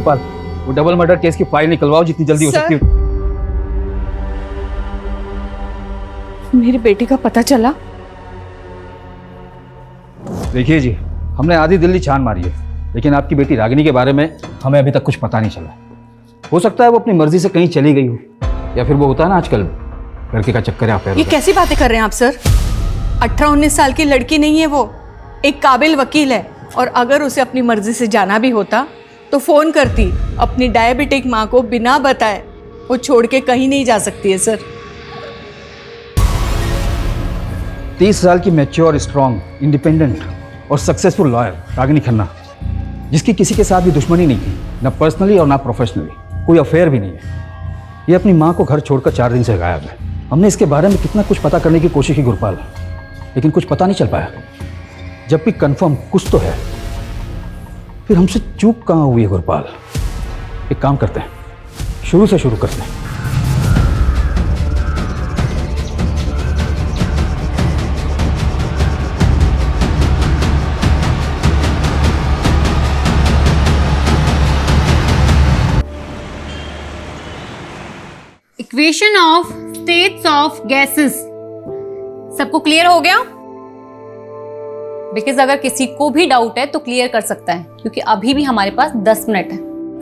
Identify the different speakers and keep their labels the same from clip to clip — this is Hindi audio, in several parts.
Speaker 1: गुरपाल, वो डबल मर्डर केस की फाइल निकलवाओ जितनी जल्दी हो सकती है।
Speaker 2: मेरी बेटी का पता चला?
Speaker 1: देखिए जी, हमने आधी दिल्ली छान मारी है, लेकिन आपकी बेटी रागिनी के बारे में हमें अभी तक कुछ पता नहीं चला। हो सकता है वो अपनी मर्जी से कहीं चली गई हो, या फिर वो होता है ना आजकल लड़के का चक्कर है अफेयर।
Speaker 2: ये कैसी बातें कर रहे हैं आप सर? 18-19 साल की लड़की नहीं है वो, एक काबिल वकील है। और अगर उसे अपनी मर्जी से जाना भी होता तो फोन करती। अपनी डायबिटिक माँ को बिना बताए वो छोड़ के कहीं नहीं जा सकती है सर।
Speaker 1: 30 साल की मैच्योर, स्ट्रांग, इंडिपेंडेंट और सक्सेसफुल लॉयर रागिनी खन्ना, जिसकी किसी के साथ भी दुश्मनी नहीं थी, ना पर्सनली और ना प्रोफेशनली, कोई अफेयर भी नहीं है। ये अपनी माँ को घर छोड़कर 4 दिन से गायब है। हमने इसके बारे में कितना कुछ पता करने की कोशिश की गुरपाल, लेकिन कुछ पता नहीं चल पाया। जब भी कंफर्म कुछ तो है, फिर हमसे चूक कहाँ हुई है गुरपाल? एक काम करते हैं, शुरू से शुरू करते हैं।
Speaker 3: Equation of states of gases सबको क्लियर हो गया? बिकॉज अगर किसी को भी डाउट है तो क्लियर कर सकता है, क्योंकि अभी भी हमारे पास 10 मिनट है।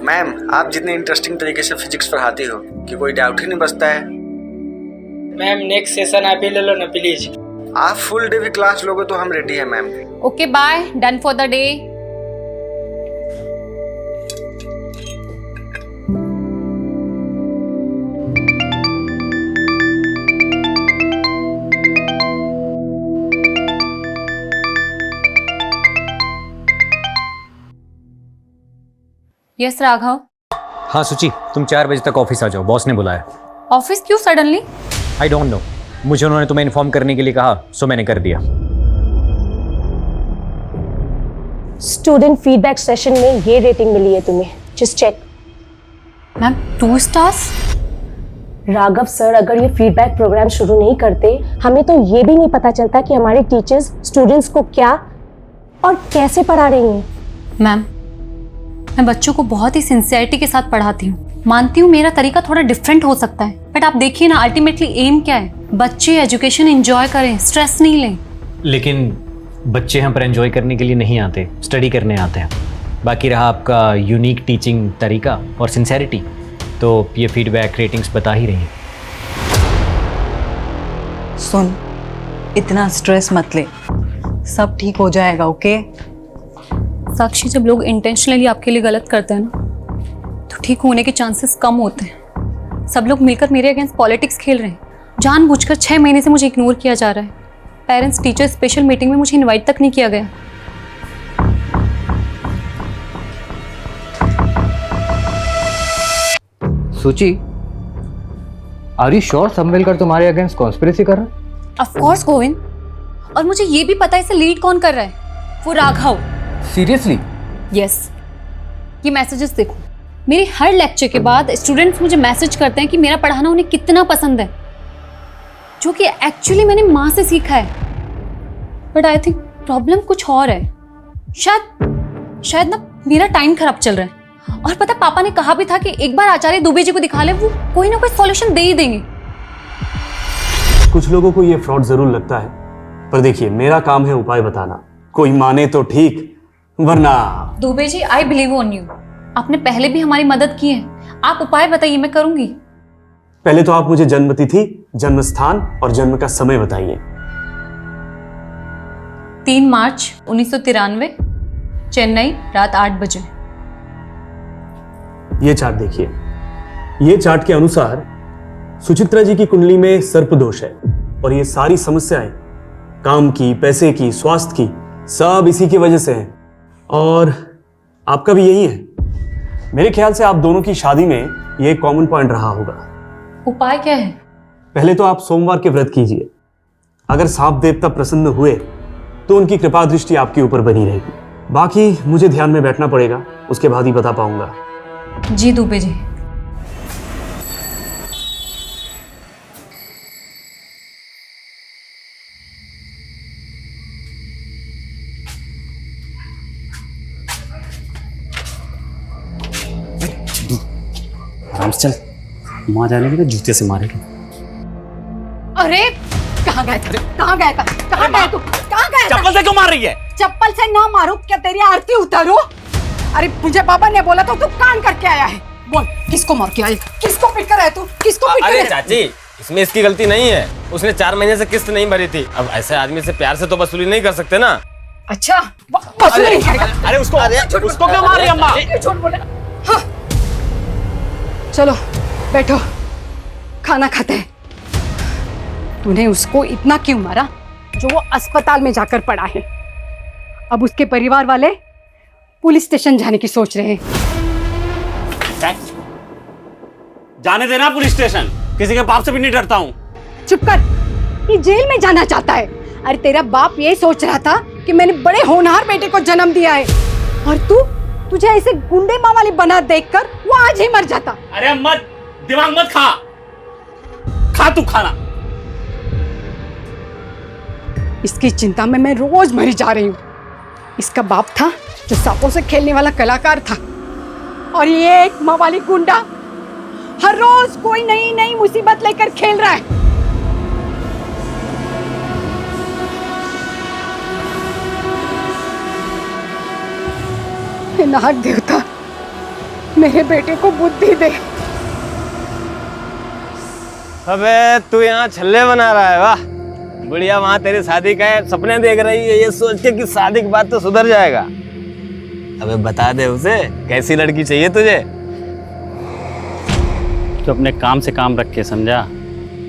Speaker 4: मैम, आप जितने इंटरेस्टिंग तरीके से फिजिक्स पढ़ाती हो कि कोई डाउट ही नहीं बचता है।
Speaker 5: मैम नेक्स्ट सेशन आप ही ले लो ना प्लीज।
Speaker 4: आप फुल डे भी क्लास लोगे तो हम रेडी है ma'am.
Speaker 3: Okay bye, done for the day. Yes Raghav.
Speaker 6: हाँ सुचि, तुम 4 बजे तक ऑफिस आ जाओ, बॉस ने बुलाया।
Speaker 3: ऑफिस क्यों सडनली?
Speaker 6: आई डोंट नो, मुझे उन्होंने तुम्हें इन्फॉर्म करने के लिए कहा, सो मैंने कर दिया।
Speaker 7: स्टूडेंट फीडबैक सेशन में ये रेटिंग मिली है तुम्हें, just check.
Speaker 3: Ma'am 2 stars?
Speaker 7: Raghav sir अगर ये फीडबैक प्रोग्राम शुरू नहीं करते, हमें तो ये भी नहीं पता चलता कि हमारे टीचर्स स्टूडेंट्स को क्या और कैसे पढ़ा रही हैं।
Speaker 3: मैम, मैं बच्चों को बहुत ही सिंसियरिटी के साथ पढ़ाती हूँ। मानती हूँ मेरा तरीका थोड़ा डिफरेंट हो सकता है, बट आप देखिए ना, अल्टीमेटली एम क्या है? बच्चे एजुकेशन एंजॉय करें, स्ट्रेस नहीं लें।
Speaker 6: लेकिन बच्चे यहाँ पर एंजॉय करने के लिए नहीं आते, स्टडी करने आते हैं। बाकी रहा आपका यूनिक टीचिंग तरीका और सिंसियरिटी, तो ये फीडबैक रेटिंग्स बता ही रही हैं।
Speaker 8: सुन, इतना स्ट्रेस मत ले, सब ठीक हो जाएगा। ओके
Speaker 3: साक्षी, जब लोग इंटेंशनली आपके लिए गलत करते हैं ना, तो ठीक होने के चांसेस कम होते हैं। सब लोग मिलकर मेरे अगेंस्ट पॉलिटिक्स खेल रहे हैं। जानबूझकर 6 महीने से मुझे इग्नोर किया जा रहा है। पेरेंट्स टीचर स्पेशल मीटिंग में मुझे इनवाइट तक नहीं किया गया।
Speaker 9: सुची, आर यू श्योर समवेलकर तुम्हारे अगेंस्ट कॉन्स्पिरेसी कर रहा है?
Speaker 3: ऑफ कोर्स गोविंद, और मुझे ये भी पता है इसे लीड कौन कर रहा है, वो राघव।
Speaker 9: सीरियसली?
Speaker 3: यस। ये मैसेजेस देखो, मेरे हर लेक्चर के बाद स्टूडेंट्स मुझे मैसेज करते हैं कि मेरा पढ़ाना उन्हें कितना पसंद है, जो कि एक्चुअली मैंने माँ से सीखा है। बट आई थिंक प्रॉब्लम कुछ और है। शायद ना मेरा टाइम खराब चल रहा है। और पता, पापा ने कहा भी था कि एक बार आचार्य दुबे जी को दिखा ले, वो कोई ना कोई सॉल्यूशन दे ही देंगे।
Speaker 10: कुछ लोगों को ये फ्रॉड जरूर लगता है, पर देखिए मेरा काम है उपाय बताना। कोई माने तो ठीक, वरना।
Speaker 3: Dubey ji, I believe on you. आपने पहले भी हमारी मदद की है, आप उपाय बताइए, मैं करूंगी।
Speaker 10: पहले तो आप मुझे जन्म तिथि, जन्म स्थान और जन्म का समय बताइए।
Speaker 3: 3 मार्च 1993, चेन्नई, रात 8 बजे।
Speaker 10: ये चार्ट देखिए। ये चार्ट के अनुसार सुचित्रा जी की कुंडली में सर्प दोष है, और ये सारी समस्याएं काम की, पैसे की, स्वास्थ्य की, सब इसी की वजह से है। और आपका भी यही है। मेरे ख्याल से आप दोनों की शादी में ये कॉमन पॉइंट रहा होगा।
Speaker 3: उपाय क्या है?
Speaker 10: पहले तो आप सोमवार के व्रत कीजिए। अगर सांप देवता प्रसन्न हुए तो उनकी कृपा दृष्टि आपके ऊपर बनी रहेगी। बाकी मुझे ध्यान में बैठना पड़ेगा, उसके बाद ही बता पाऊंगा।
Speaker 3: जी दुबे जी।
Speaker 11: चल, माँ जाने के जूते से मारेगी।
Speaker 2: अरे कहाँ गया था? कहाँ गया था? कहाँ गया तू? कहाँ गया था?
Speaker 11: चप्पल से क्यों मार रही है?
Speaker 2: चप्पल से ना मारूं, क्या तेरी आरती उतारूं? अरे मुझे पापा ने बोला तो तू कान करके आया है। बोल, किसको मार के आया? किसको पीट कर आया तू? किसको पीट कर
Speaker 12: अरे
Speaker 2: आया?
Speaker 12: चाची, इसमें इसकी गलती नहीं है। उसने 4 महीने से किस्त नहीं भरी थी। अब ऐसे आदमी से प्यार से तो वसूली नहीं कर सकते ना।
Speaker 2: अच्छा, वसूली नहीं करेगा?
Speaker 11: अरे उसको क्यों मार रही है अम्मा?
Speaker 2: झूठ बोले। हाँ। चलो बैठो, खाना खाते हैं। तूने उसको इतना क्यों मारा जो वो अस्पताल में जाकर पड़ा है? अब उसके परिवार वाले पुलिस स्टेशन जाने की सोच रहे हैं।
Speaker 11: जाने देना पुलिस स्टेशन, किसी के बाप से भी नहीं डरता हूँ।
Speaker 2: चुप कर, ये जेल में जाना चाहता है। अरे तेरा बाप ये सोच रहा था कि मैंने बड़े होनहार बेटे को जन्म दिया है, और तुझे ऐसे गुंडे माँ वाली बना देखकर वो आज ही मर जाता।
Speaker 11: अरे मत दिमाग मत खा तू खाना।
Speaker 2: इसकी चिंता में मैं रोज मरी जा रही हूँ। इसका बाप था जो सांपों से खेलने वाला कलाकार था, और ये एक माँ वाली गुंडा हर रोज कोई नई नई मुसीबत लेकर खेल रहा है। हे नाग देवता, मेरे बेटे को बुद्धि दे।
Speaker 12: अबे तू यहाँ छल्ले बना रहा है? वाह, बुढ़िया वहाँ तेरी शादी का है, सपने देख रही है, ये सोच के कि शादी के बाद तो सुधर जाएगा। अबे बता दे उसे, कैसी लड़की चाहिए तुझे?
Speaker 11: तो अपने काम से काम रख के, समझा?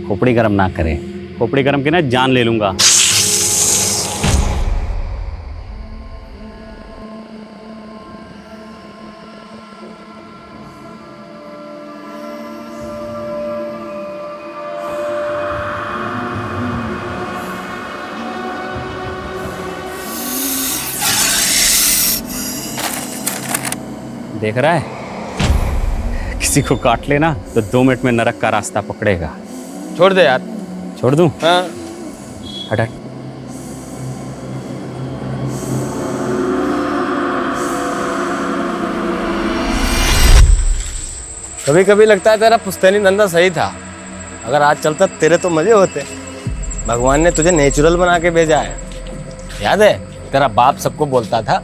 Speaker 11: खोपड़ी गरम ना करे, खोपड़ी गरम की ना जान ले लूंगा। देख रहा है, किसी को काट लेना तो 2 मिनट में नरक का रास्ता पकड़ेगा।
Speaker 12: छोड़ दे यार।
Speaker 11: छोड़ दूं?
Speaker 12: हाँ।
Speaker 11: हट हट।
Speaker 12: कभी कभी लगता है तेरा पुश्तैनी धंधा सही था। अगर आज चलता तेरे तो मजे होते। भगवान ने तुझे नेचुरल बना के भेजा है। याद है तेरा बाप सबको बोलता था,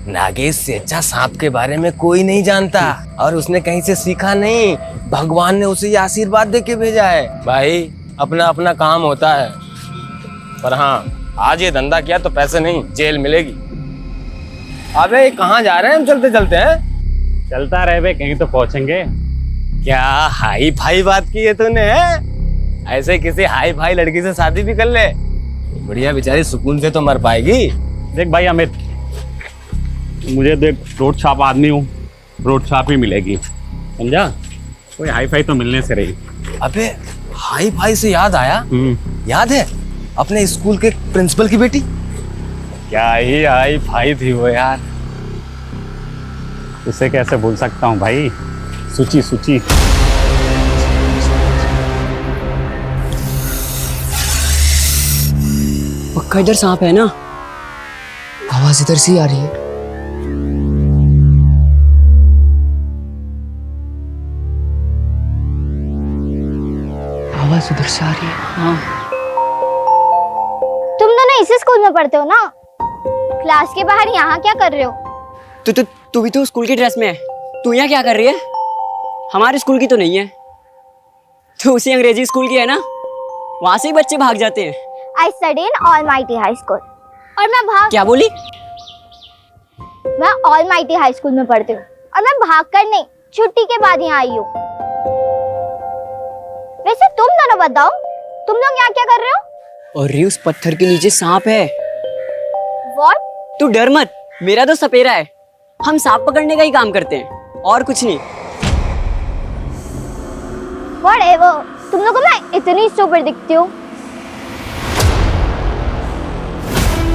Speaker 12: नागेश से अच्छा सांप के बारे में कोई नहीं जानता, और उसने कहीं से सीखा नहीं, भगवान ने उसे ये आशीर्वाद दे के भेजा है। भाई अपना अपना काम होता है, पर हाँ आज ये धंधा किया तो पैसे नहीं, जेल मिलेगी। अबे कहाँ जा रहे हैं हम चलते चलते हैं?
Speaker 11: चलता रहे बे, कहीं तो पहुंचेंगे।
Speaker 12: क्या हाई फाई बात की है तूने? ऐसे किसी हाई फाई लड़की से शादी भी कर ले, बढ़िया बेचारी सुकून से तो मर पाएगी।
Speaker 11: देख भाई अमित, मुझे देख रोड छाप आदमी हूँ, रोड छाप ही मिलेगी, समझा? कोई हाई फाई तो मिलने से रही।
Speaker 12: अबे हाई फाई से याद आया, याद है अपने स्कूल के प्रिंसिपल की बेटी?
Speaker 11: क्या ही हाई फाई थी वो यार, उसे कैसे भूल सकता हूँ भाई। सुची सुची।
Speaker 5: पक्का इधर सांप है ना? आवाज इधर से ही आ रही है। आवाज उधर से आ रही है। हाँ।
Speaker 13: तुम दोनों इसी स्कूल में पढ़ते हो ना? क्लास के बाहर यहाँ क्या कर रहे हो?
Speaker 5: तू भी तो स्कूल की ड्रेस में है, तू यहाँ क्या कर रही है? हमारे स्कूल की तो नहीं है, तू उसी अंग्रेजी स्कूल की है ना? वहाँ से ही बच्चे भाग जाते हैं।
Speaker 13: I study in Almighty High School। और मैं
Speaker 5: क्या बोली?
Speaker 13: मैं Almighty High School में पढ़ती हूँ, और मैं भाग कर नहीं, छुट्टी के बाद यहाँ आई हूँ। वैसे तुम दोनों बताओ, तुम लोग यहाँ क्या कर रहे हो?
Speaker 5: और उस पत्थर के नीचे सांप है।
Speaker 13: What?
Speaker 5: तू डर मत, मेरा तो सपेरा है, हम सांप पकड़ने का ही काम करते हैं और कुछ नहीं।
Speaker 13: Whatever, तुम लोगों को मैं इतनी स्टूपिड दिखती हूँ।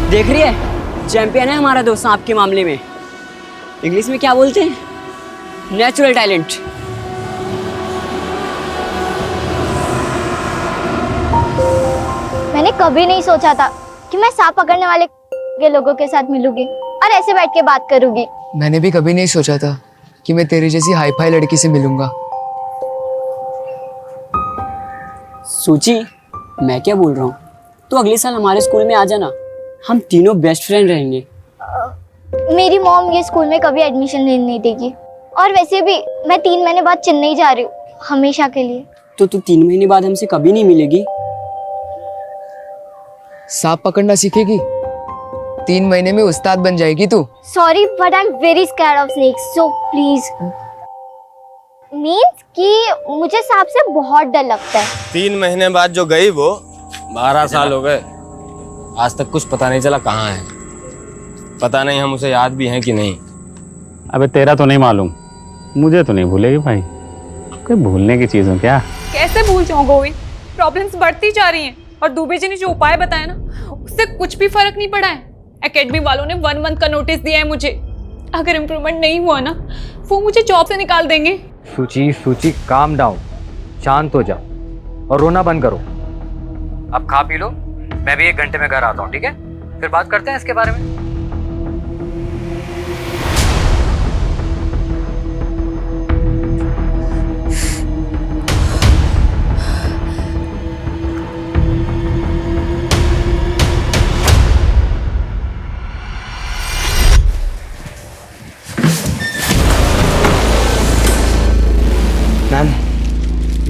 Speaker 5: देख रही है, चैंपियन है हमारा दोस्त सांप के मामले में। इंग्लिश में क्या बोलते हैं? Natural talent.
Speaker 13: मैंने कभी नहीं सोचा था कि मैं सांप पकड़ने वाले के लोगों के साथ मिलूंगी और ऐसे बैठ के बात करूंगी।
Speaker 5: मैंने भी कभी नहीं सोचा था कि मैं तेरी जैसी हाई फाई लड़की से मिलूंगा। सूची, मैं क्या बोल रहा हूँ, तो अगले साल हमारे स्कूल में आ जाना, हम तीनों बेस्ट फ्रेंड रहेंगे।
Speaker 13: मेरी मॉम ये स्कूल में कभी एडमिशन नहीं देगी, और वैसे भी मैं 3 महीने बाद चेन्नई जा रही हूँ, हमेशा के लिए।
Speaker 5: तो तू 3 महीने बाद हमसे कभी नहीं मिलेगी?
Speaker 14: सांप पकड़ना सीखेगी, 3 महीने में उस्ताद बन जाएगी तू।
Speaker 13: Sorry but I am very scared of snakes, so please. Means कि मुझे सांप से बहुत डर लगता है।
Speaker 12: 3 महीने बाद जो गई वो 12 साल हो गए, आज तक कुछ पता नहीं चला कहाँ है। पता नहीं हम उसे याद भी हैं कि नहीं।
Speaker 11: अबे तेरा तो नहीं मालूम, मुझे तो नहीं भूलेगी भाई, कोई भूलने की चीज़ हो क्या?
Speaker 2: कैसे भूल जाऊं गोविंद, प्रॉब्लम्स बढ़ती जा रही हैं और दुबे जी ने जो उपाय बताया ना उससे कुछ भी फर्क नहीं पड़ा है। एकेडमी वालों ने 1 मंथ का नोटिस दिया है मुझे, अगर इम्प्रूवमेंट नहीं हुआ ना वो मुझे जॉब से निकाल देंगे।
Speaker 9: सूची काम डाउन, शांत हो जाओ और रोना बंद करो। अब खा पी लो, मैं भी 1 घंटे में घर आता हूँ, ठीक है? फिर बात करते हैं इसके बारे में।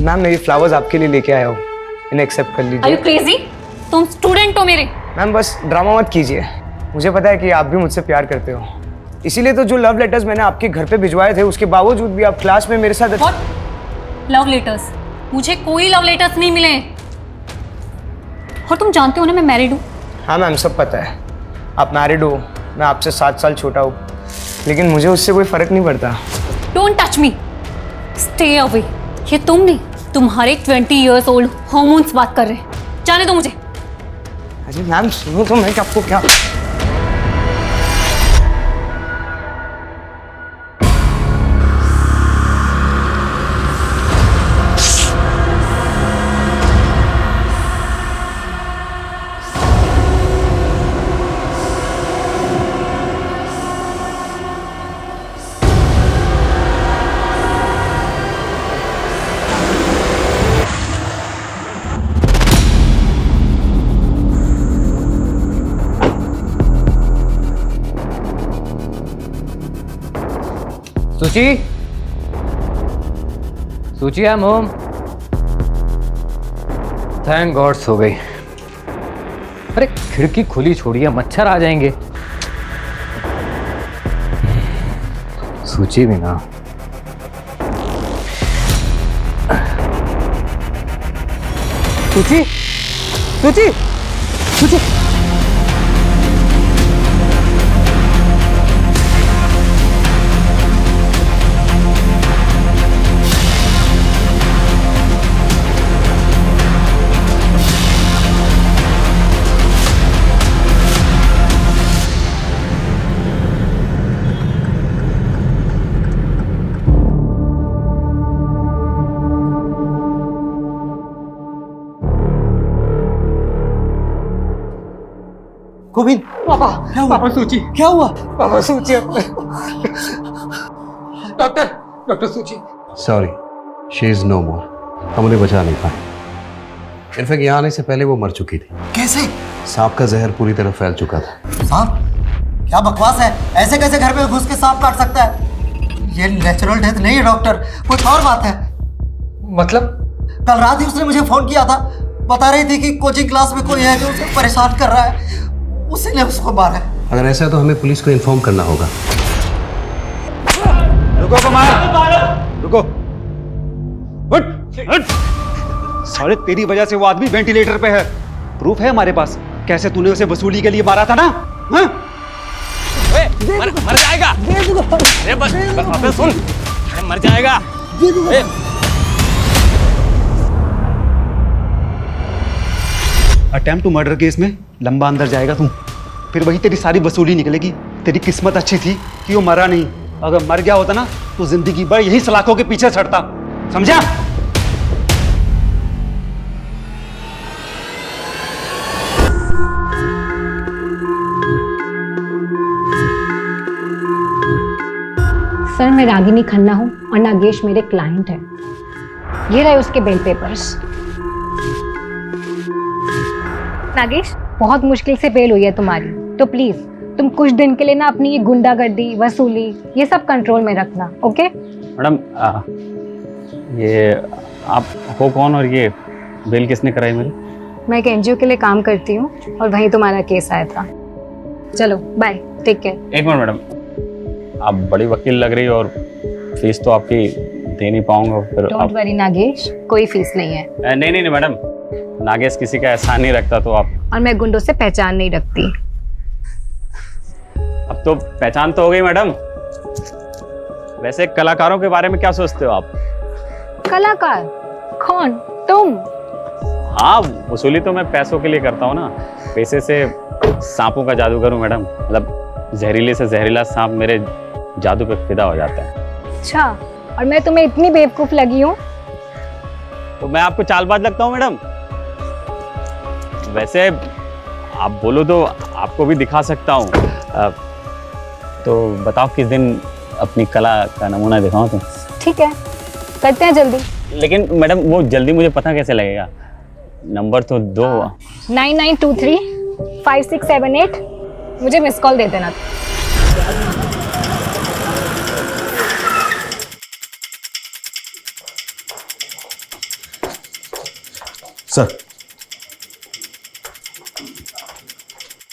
Speaker 14: मैम मैं ये फ्लावर्स आपके लिए लेके आया हूँ, इन्हें एक्सेप्ट कर
Speaker 3: Are
Speaker 14: लीजिए।
Speaker 3: you crazy? तुम स्टूडेंट हो मेरे।
Speaker 14: मैम बस ड्रामा मत कीजिए, मुझे पता है कि आप भी मुझसे प्यार करते हो, इसीलिए तो जो लव लेटर्स मैंने आपके घर पे भिजवाए थे उसके बावजूद भी आप क्लास में मेरे साथ।
Speaker 3: Love letters? मुझे कोई लव लेटर्स नहीं मिले। और तुम जानते हो ना मैं मैरिड हूँ।
Speaker 14: हाँ मैम सब पता है, आप मैरिड हो, मैं आपसे 7 साल छोटा हूँ, लेकिन मुझे उससे कोई फर्क नहीं पड़ता।
Speaker 3: Don't touch me, stay away. ये तुम नहीं, तुम्हारे 20 years old हॉर्मोन्स बात कर रहे हैं। जाने दो मुझे।
Speaker 14: अरे मैम सुनो तो, मैं आपको क्या।
Speaker 9: Suchi I am home. Thank God सो गई। अरे खिड़की खुली छोड़िए, मच्छर आ जाएंगे। सूची भी ना। सूची सूची सूची
Speaker 14: गोविंद, पापा क्या हुआ? पापा सूची क्या हुआ? पापा सूची डॉक्टर सूची।
Speaker 15: सॉरी, शी इज नो मोर। हम उन्हें बचा नहीं पाए। इनफैक्ट यहाँ आने से पहले वो मर चुकी थी।
Speaker 16: कैसे?
Speaker 15: सांप का जहर पूरी तरह फैल चुका था।
Speaker 16: सांप? क्या बकवास है, ऐसे कैसे घर में घुस के सांप काट सकता है? ये नेचुरल डेथ नहीं है डॉक्टर, कुछ और बात है।
Speaker 14: मतलब?
Speaker 16: कल रात ही उसने मुझे फोन किया था, बता रही थी कि कोचिंग क्लास में कोई है जो उसे परेशान कर रहा है, उसी ने उसको मारा है।
Speaker 15: अगर ऐसा है तो हमें पुलिस को इन्फॉर्म करना होगा।
Speaker 1: रुको कुमार, रुको। साले तेरी वजह से वो आदमी वेंटिलेटर पे है। प्रूफ है हमारे पास, कैसे तूने उसे वसूली के लिए मारा था ना? हाँ?
Speaker 12: मर जाएगा। अबे सुन, अरे मर जाएगा।
Speaker 1: अटेम्प्ट टू मर्डर केस में लंबा अंदर जाएगा तू, फिर वही तेरी सारी वसूली निकलेगी। तेरी किस्मत अच्छी थी कि वो मरा नहीं, अगर मर गया होता ना तो जिंदगी भर यही सलाखों के पीछे छड़ता, समझा?
Speaker 7: सर मैं रागिनी खन्ना हूँ और नागेश मेरे क्लाइंट हैं। ये रहे उसके बेल पेपर्स।
Speaker 17: नागेश, बहुत मुश्किल से बेल हुई है तुम्हारी, तो प्लीज तुम कुछ दिन के लिए ना अपनी ये गुंडागर्दी, वसूली, ये सब कंट्रोल में रखना, ओके?
Speaker 11: मैडम ये आप हो कौन और ये बेल किसने कराई मेरी?
Speaker 17: मैं एक एनजीओ के लिए काम करती हूँ और वहीं तुम्हारा केस आया था। चलो बाय, टेक केयर।
Speaker 11: एक मिनट मैडम, आप बड़ी वकील लग रही हो और फीस तो आपकी दे नहीं पाऊंगा फिर।
Speaker 17: डोंट वरी नागेश, कोई फीस नहीं है।
Speaker 11: नहीं नहीं नहीं मैडम, नागेश किसी का एहसान नहीं रखता तो आप।
Speaker 17: और मैं गुंडों से पहचान नहीं रखती।
Speaker 11: अब तो पहचान तो हो गई मैडम। वैसे कलाकारों के बारे में क्या सोचते हो आप?
Speaker 17: कलाकार? कौन? तुम?
Speaker 11: हाँ, वसूली तो मैं पैसों के लिए करता हूँ ना। पैसे से सांपों का जादू करूँ मैडम, मतलब जहरीले से जहरीला सांप मेरे जादू पे फिदा हो जाता है।
Speaker 17: अच्छा, और मैं तुम्हें इतनी बेवकूफ लगी हूँ?
Speaker 11: तो मैं आपको चालबाज लगता हूँ मैडम? वैसे आप बोलो तो आपको भी दिखा सकता हूँ। तो बताओ किस दिन अपनी कला का नमूना दिखाऊं तो?
Speaker 17: ठीक है, करते हैं जल्दी।
Speaker 11: लेकिन मैडम वो जल्दी मुझे पता कैसे लगेगा? नंबर तो दो।
Speaker 17: 99235678, मुझे मिस कॉल दे देना।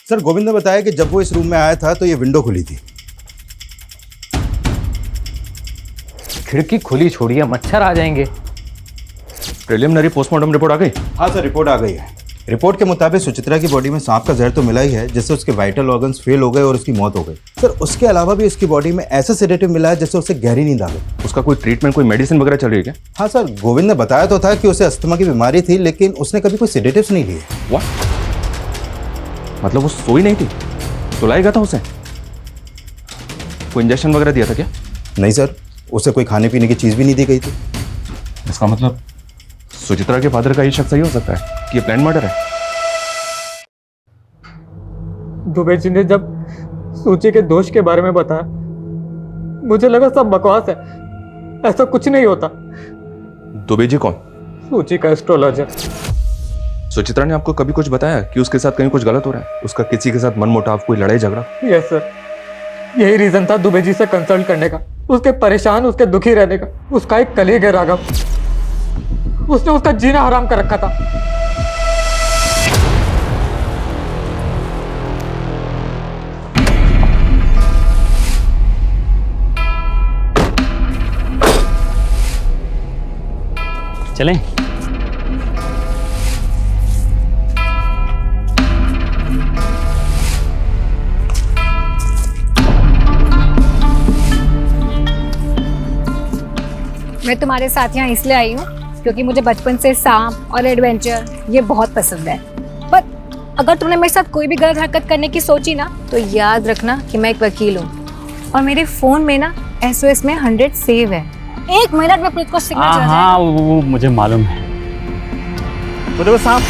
Speaker 18: सर, गोविंद ने बताया कि जब वो इस रूम में आया था तो ये विंडो खुली थी।
Speaker 9: खिड़की खुली छोड़िए, मच्छर आ जाएंगे।
Speaker 18: प्रिलिमिनरी पोस्टमार्टम रिपोर्ट आ गई? हाँ सर, रिपोर्ट आ गई है। रिपोर्ट के मुताबिक सुचित्रा की बॉडी में सांप का जहर तो मिला ही है, जिससे उसके वाइटल ऑर्गन्स फेल हो गए और उसकी मौत हो गई। सर, उसके अलावा भी उसकी बॉडी में ऐसा सेडेटिव मिला है जिससे उसे गहरी नींद आ गई।
Speaker 19: उसका कोई ट्रीटमेंट, कोई मेडिसिन वगैरह चल रही है क्या?
Speaker 18: हाँ सर, गोविंद ने बताया तो था कि उसे अस्थमा की बीमारी थी, लेकिन उसने कभी कोई सेडेटिव्स नहीं लिए।
Speaker 19: व्हाट? मतलब वो सोई नहीं थी, सुलाया गया था उसे? कोई इंजेक्शन वगैरह दिया था क्या?
Speaker 18: नहीं सर, उसे कोई खाने पीने की चीज़ भी नहीं दी गई थी।
Speaker 19: इसका मतलब सुचित्रा के फादर का ये शक सही हो सकता है कि ये प्लान मर्डर है।
Speaker 20: दुबे जी ने जब सूची के दोष के बारे में बताया, मुझे लगा सब बकवास है, ऐसा कुछ नहीं होता।
Speaker 19: दुबे जी कौन?
Speaker 20: सूची का एस्ट्रोलॉजर।
Speaker 19: सुचित्रा ने आपको कभी कुछ बताया कि उसके साथ कहीं कुछ गलत हो रहा है? उसका किसी के साथ मनमुटाव, कोई लड़ाई झगड़ा?
Speaker 20: यस सर, यही रीजन था दुबे जी से कंसल्ट करने का, उसके परेशान, उसके दुखी रहने का। उसका एक कलीग है राघव, उसने उसका जीना हराम कर रखा था।
Speaker 11: चलें?
Speaker 17: मैं तुम्हारे साथ यहाँ इसलिए आई हूँ क्योंकि मुझे बचपन से सांप और एडवेंचर ये बहुत पसंद है। पर अगर तुमने मेरे साथ कोई भी गलत हरकत करने की सोची ना, तो याद रखना कि मैं एक वकील हूँ और मेरे फोन में ना SOS में 100 सेव है। 1 मिनट में पुलिस को सिग्नल चला जाएगा।
Speaker 11: हाँ, वो मुझे मालूम है। वो देखो सांप।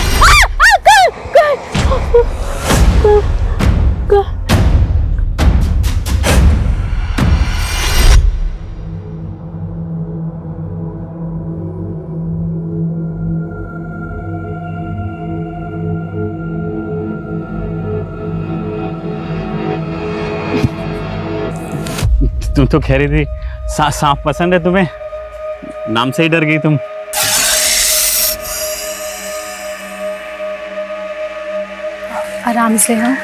Speaker 11: तुम तो कह रही थी सांप पसंद है तुम्हें, नाम से ही डर गई तुम।
Speaker 17: आराम से। हाँ,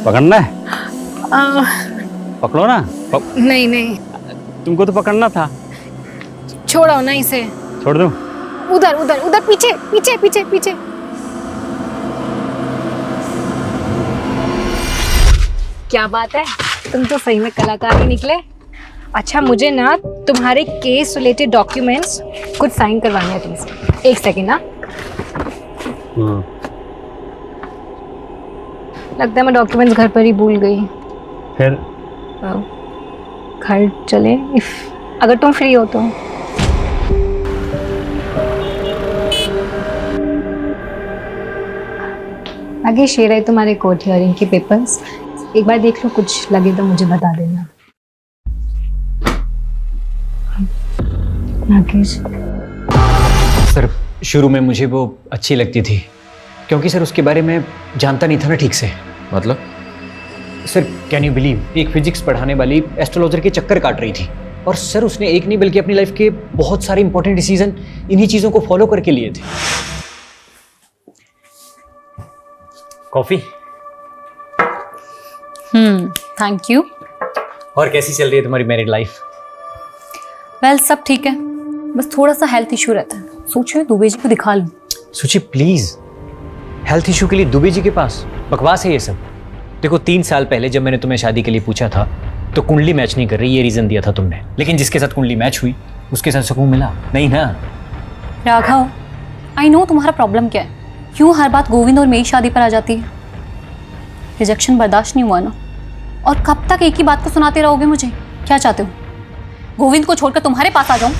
Speaker 11: पकड़ना है? पकड़ो ना।
Speaker 17: नहीं नहीं,
Speaker 11: तुमको तो पकड़ना था।
Speaker 17: छोड़ो ना इसे।
Speaker 11: छोड़ दूं?
Speaker 17: उधर उधर उधर, पीछे पीछे पीछे पीछे। क्या बात है, तुम तो सही में कलाकार ही निकले। अच्छा, मुझे ना तुम्हारे केस रिलेटेड डॉक्यूमेंट्स कुछ साइन करवाने हैं तुमसे। 1 सेकेंड ना। लगता है मैं डॉक्यूमेंट्स घर पर ही भूल गई।
Speaker 11: फिर
Speaker 17: घर चले? अगर तुम फ्री हो तो। नागेश, ये रहे तुम्हारे कोर्ट हियरिंग के पेपर्स, एक बार देख लो, कुछ लगे तो मुझे बता देना। नागेश
Speaker 6: सर, शुरू में मुझे वो अच्छी लगती थी क्योंकि सर उसके बारे में जानता नहीं था ना ठीक से।
Speaker 19: मतलब?
Speaker 6: सर कैन यू बिलीव, एक फिजिक्स पढ़ाने वाली एस्ट्रोलॉजर के चक्कर काट रही थी और सर उसने एक नहीं बल्कि अपनी लाइफ के बहुत सारे इंपॉर्टेंट डिसीजन इन्हीं चीज़ों को फॉलो करके लिए थे। कॉफी?
Speaker 3: Thank you.
Speaker 6: और कैसी चल रही है तुम्हारी मैरिड लाइफ?
Speaker 3: वेल, सब ठीक है, बस थोड़ा सा हेल्थ इशू रहता है। सोच रही हूँ दुबे जी को दिखा लूँ।
Speaker 6: सोचिए प्लीज, हेल्थ इशू के लिए दुबे जी के पास? बकवास है ये सब। देखो 3 साल पहले जब मैंने तुम्हें शादी के लिए पूछा था तो कुंडली मैच नहीं कर रही, ये रीजन दिया था तुमने, लेकिन जिसके साथ कुंडली मैच हुई उसके साथ सुकून मिला नहीं ना?
Speaker 3: राघव, आई नो तुम्हारा प्रॉब्लम क्या है, क्यों हर बात गोविंद और मेरी शादी पर आ जाती है। रिजेक्शन बर्दाश्त नहीं हुआ ना, और कब तक एक ही बात को सुनाते रहोगे मुझे? क्या चाहते हो, गोविंद को छोड़कर तुम्हारे पास आ जाऊं?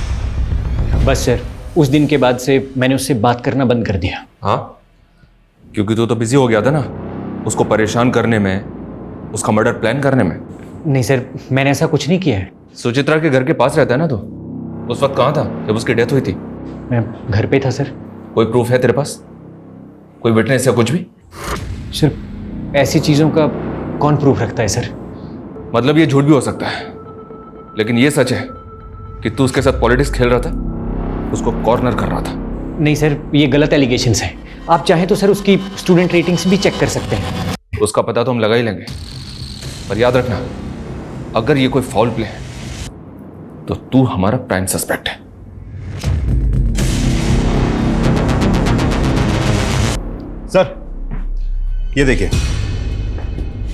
Speaker 6: बस सर, उस दिन के बाद से मैंने उससे बात करना बंद कर दिया।
Speaker 19: हाँ, क्योंकि तू तो बिजी हो गया था ना उसको परेशान करने में, उसका मर्डर प्लान करने में।
Speaker 6: नहीं सर, मैंने ऐसा कुछ नहीं किया है।
Speaker 19: सुचित्रा के घर के पास रहता है ना तू? उस वक्त कहाँ था जब उसकी डेथ हुई थी?
Speaker 6: मैं घर पे था सर।
Speaker 19: कोई प्रूफ है तेरे पास? कोई विटनेस या कुछ भी?
Speaker 6: सर, ऐसी चीज़ों का कौन प्रूफ रखता है सर?
Speaker 19: मतलब ये झूठ भी हो सकता है, लेकिन ये सच है कि तू उसके साथ पॉलिटिक्स खेल रहा था, उसको कॉर्नर कर रहा था।
Speaker 6: नहीं सर, ये गलत एलिगेशंस हैं। आप चाहें तो सर उसकी स्टूडेंट रेटिंग्स भी चेक कर सकते हैं।
Speaker 19: उसका पता तो हम लगा ही लेंगे, पर याद रखना, अगर ये कोई फाउल प्ले है तो तू हमारा प्राइम सस्पेक्ट है।
Speaker 18: सर, ये देखिए,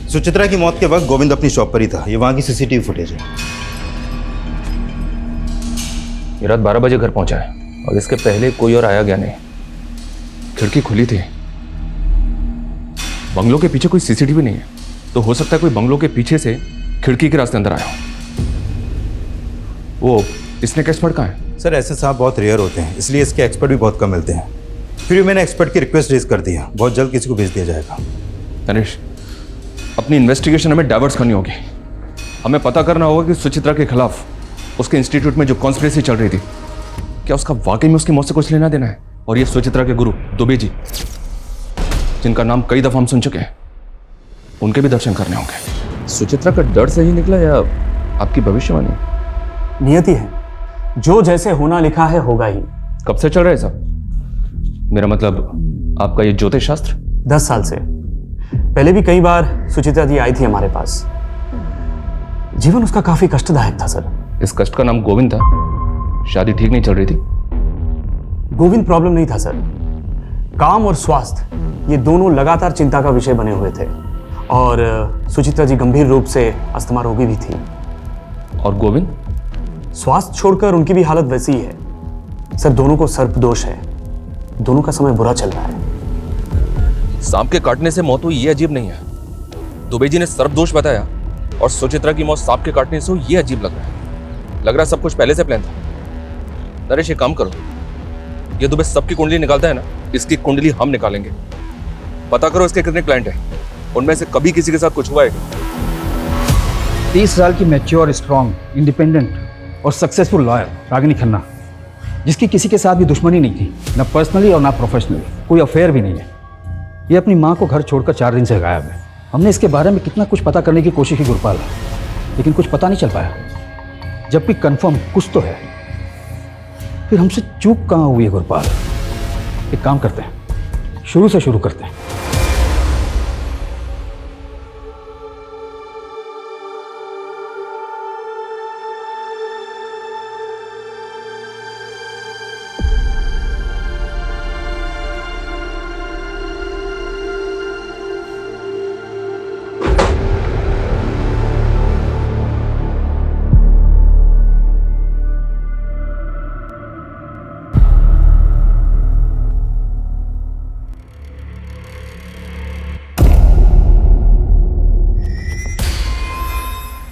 Speaker 18: सुचित्रा की मौत के वक्त गोविंद अपनी शॉप पर ही था। ये वहां की सीसीटीवी फुटेज है।
Speaker 19: ये रात 12 बजे घर पहुंचा है और इसके पहले कोई और आया गया नहीं। खिड़की खुली थी। बंगलों के पीछे कोई सीसीटीवी नहीं है, तो हो सकता है कोई बंगलों के पीछे से खिड़की के रास्ते अंदर आया हो। वो स्नेक एक्सपर्ट कहाँ है?
Speaker 18: सर, ऐसे सांप बहुत रेयर होते हैं, इसलिए इसके एक्सपर्ट भी बहुत कम मिलते हैं। फिर भी मैंने एक्सपर्ट की रिक्वेस्ट रेज कर दी है, बहुत जल्द किसी को भेज दिया जाएगा।
Speaker 19: तनिष, अपनी इन्वेस्टिगेशन हमें डाइवर्स करनी होगी। हमें पता करना होगा कि सुचित्रा के खिलाफ उसके इंस्टीट्यूट में जो कॉन्स्पिरेसी चल रही थी, क्या उसका वाकई में उसकी मौत से कुछ लेना देना है? और ये सुचित्रा के गुरु दुबे जी, जिनका नाम कई दफा हम सुन चुके हैं, उनके भी दर्शन करने होंगे। सुचित्रा का डर सही निकला या आपकी भविष्यवाणी?
Speaker 10: नियति है, जो जैसे होना लिखा है होगा ही।
Speaker 19: कब से चल रहा है सब? मेरा मतलब आपका ये ज्योतिष शास्त्र?
Speaker 10: 10 साल से। पहले भी कई बार सुचित्रा जी आई थी हमारे पास। जीवन उसका काफी कष्टदायक था सर।
Speaker 19: इस कष्ट का नाम गोविंद था। शादी ठीक नहीं चल रही थी?
Speaker 10: गोविंद प्रॉब्लम नहीं था सर, काम और स्वास्थ्य ये दोनों लगातार चिंता का विषय बने हुए थे, और सुचित्रा जी गंभीर रूप से अस्थमा रोगी भी थी।
Speaker 19: और गोविंद?
Speaker 10: स्वास्थ्य छोड़कर उनकी भी हालत वैसी ही है सर। दोनों को सर्पदोष है, दोनों का समय बुरा चल रहा है।
Speaker 19: सांप के काटने से मौत हुई ये अजीब नहीं है। दुबे जी ने सर्पदोष बताया और सुचित्रा की मौत सांप के काटने से हुई ये अजीब लग रहा है। लग रहा है सब कुछ पहले से प्लान था। नरेश, ये काम करो, ये दुबे सबकी कुंडली निकालता है ना, इसकी कुंडली हम निकालेंगे। पता करो इसके कितने क्लाइंट हैं, उनमें से कभी किसी के साथ कुछ हुआ है?
Speaker 1: 30 साल की मैच्योर, स्ट्रॉन्ग, इंडिपेंडेंट और सक्सेसफुल लॉयर रागिनी खन्ना, जिसकी किसी के साथ भी दुश्मनी नहीं थी, ना पर्सनली और ना प्रोफेशनली, कोई अफेयर भी नहीं है। ये अपनी माँ को घर छोड़कर 4 दिन से गायब है। हमने इसके बारे में कितना कुछ पता करने की कोशिश की गुरपाल, लेकिन कुछ पता नहीं चल पाया। जबकि कंफर्म कुछ तो है, फिर हमसे चूक कहाँ हुई है गुरपाल? एक काम करते हैं, शुरू से शुरू करते हैं।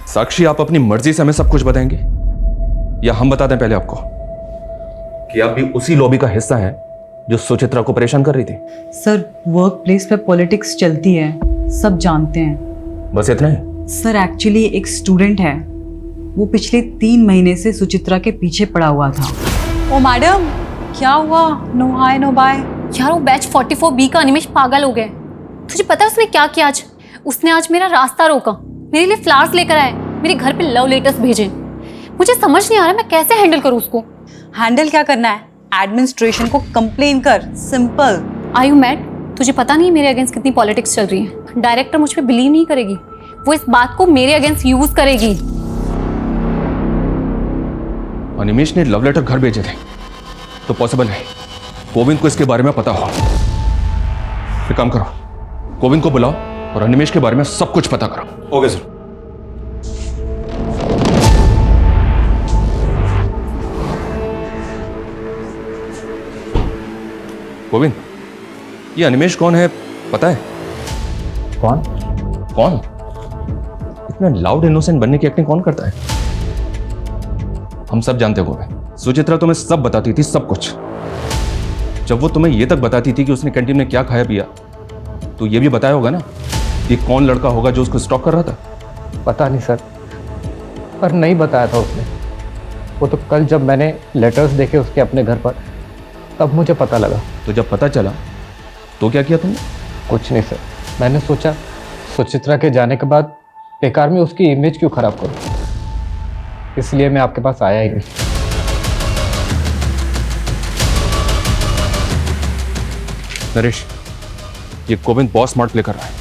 Speaker 19: साक्षी, आप अपनी मर्जी से हमें सब कुछ बताएंगे? या हम बता दें पहले आपको कि आप भी उसी लॉबी का हिस्सा हैं जो सुचित्रा को परेशान कर रही थी?
Speaker 8: सर वर्क प्लेस पे पॉलिटिक्स चलती है, सब जानते हैं।
Speaker 19: बस इतना ही?
Speaker 8: सर एक्चुअली एक स्टूडेंट है, वो पिछले 3 महीने से सुचित्रा के पीछे पड़ा हुआ था। ओ मैडम, क्या हुआ? No hi no bye.
Speaker 3: यार वो बैच 44B का अनिमेश पागल हो गया। तुझे पता है उसने क्या किया आज? उसने आज मेरा रास्ता रोका, मेरे लिए फ्लावर्स लेकर आए, मेरे घर पे लव लेटर्स भेजे। मुझे समझ नहीं आ रहा मैं कैसे हैंडल करूँ उसको।
Speaker 8: हैंडल क्या करना है? एडमिनिस्ट्रेशन को कंप्लेन कर, सिंपल।
Speaker 3: Are you mad? तुझे पता नहीं मेरे अगेंस्ट कितनी पॉलिटिक्स चल रही है। डायरेक्टर मुझ पे बिलीव नहीं करेगी, वो इस बात को मेरे अगेंस्ट यूज करेगी।
Speaker 19: अनिमेश ने लव लेटर घर भेजे थे तो पॉसिबल है गोविंद को इसके बारे में पता हो। एक काम करो, गोविंद को बुलाओ और अनिमेश के बारे में सब कुछ पता करो।
Speaker 10: Okay sir.
Speaker 19: गोविंद, ये अनिमेश कौन है पता है?
Speaker 6: कौन?
Speaker 19: कौन? इतना लाउड इनोसेंट बनने की एक्टिंग कौन करता है? हम सब जानते हैं गोविंद। सुचित्रा तुम्हें सब बताती थी, सब कुछ। जब वो तुम्हें ये तक बताती थी कि उसने कैंटीन में क्या खाया पिया, तो ये भी बताया होगा ना कि कौन लड़का होगा जो उसको स्टॉक कर रहा था?
Speaker 20: पता नहीं सर, पर नहीं बताया था उसने। वो तो कल जब मैंने लेटर्स देखे उसके अपने घर पर, तब मुझे पता लगा।
Speaker 19: तो जब पता चला तो क्या किया तुमने?
Speaker 20: कुछ नहीं सर, मैंने सोचा सुचित्रा के जाने के बाद बेकार में उसकी इमेज क्यों खराब करूं, इसलिए मैं आपके पास आया ही नहीं।
Speaker 19: नरेश, ये गोविंद बहुत स्मार्ट प्ले कर रहा है।